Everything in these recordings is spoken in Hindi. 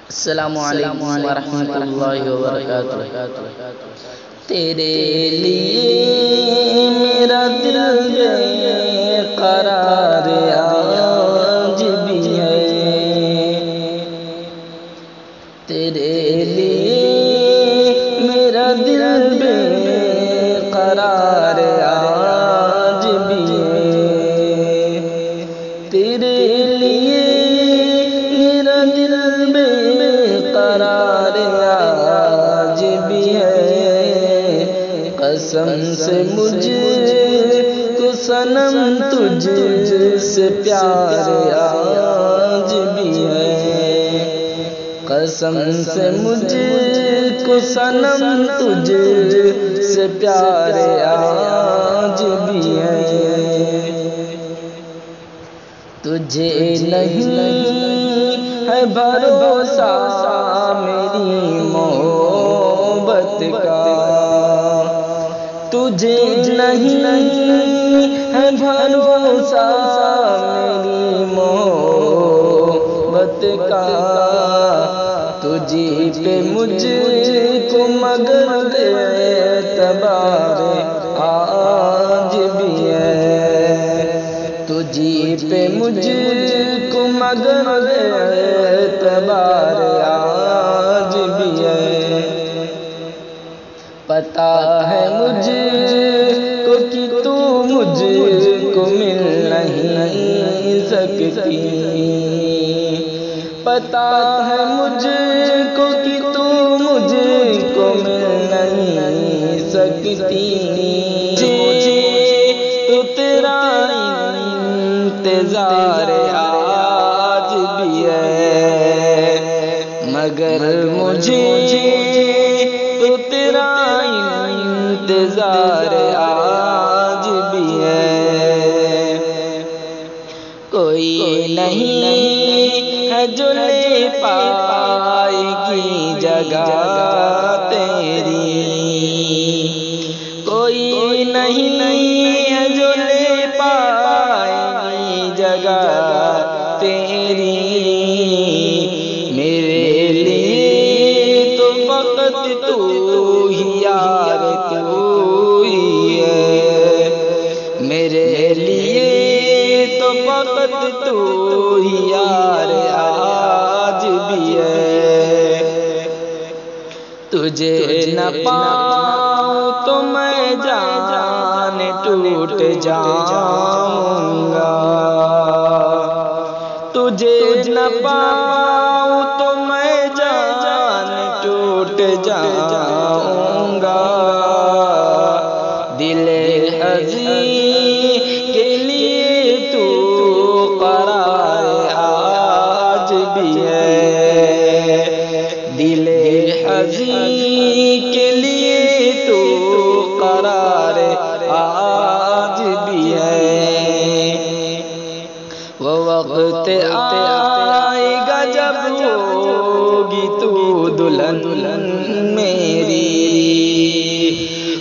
अस्सलामु अलैकुम वरहमतुल्लाहि वबरकातुह। तेरे लिए मेरा दिल बेकरार आज भी है, तेरे लिए मेरा दिल बेकरार आज भी है, तेरे लिए मेरा दिल बेकरार आज भी है। कसम से मुझको सनम तुझसे प्यार आज भी है, कसम से मुझको सनम तुझसे प्यार आज भी है। तुझे नहीं है भरोसा मेरी मोहब्बत का, तुझे नहीं है भरोसा मेरी मोहब्बत का। तुझी पे मुझको मगर एतबार आज भी है, तुझी पे मुझको मगर एतबार आज भी है। पता है मुझको कि तू मुझको मिल नहीं सकती, पता है मुझको कि तू मुझको मिल नहीं सकती। मुझे तो तेरा इंतजार आज भी है, मगर मुझे तो तेरा इंतजार आज भी है। कोई नहीं है जो ले पाएगी जगह तेरी, कोई नहीं है जो ले पाएगी जगह तेरी। मेरे लिए तो फकत तू ही यार, तू ही है मेरे लिए तो फकत तू ही यार आज भी है। तुझे न पाऊं तो मैं जान टूट जाऊंगा, तुझे न पाऊं तो मैं जान टूट जाऊंगा। दिले अज़ीज़ के लिए तू करार आज भी है, दिले अज़ीज़ के लिए तू करार आज भी है। वो वक्त आएगा जब होगी तू दुल्हन मेरी,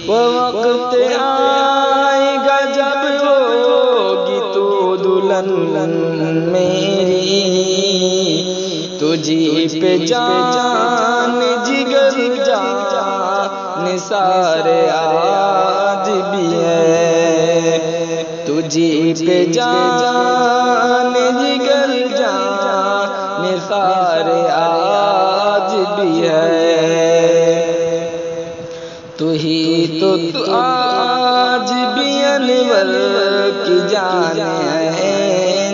वो वक्त आएगा जब होगी तू दुल्हन मेरी। तुझी पे जान जिगर जान सारे आज भी है, तुझी पे जान जिगर जान सारे आज भी है। तू ही तो आज भी अनवर की जान है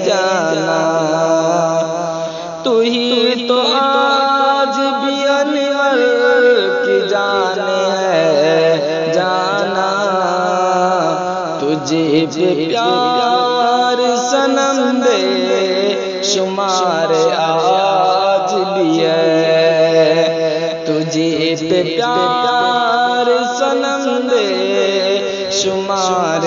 जाना, तू ही तो आज भी अनवर की जान है जाना। तुझे पे प्यार सनम दे शुमार आज भी है, तुझे पे प्यार सनम दे शुमार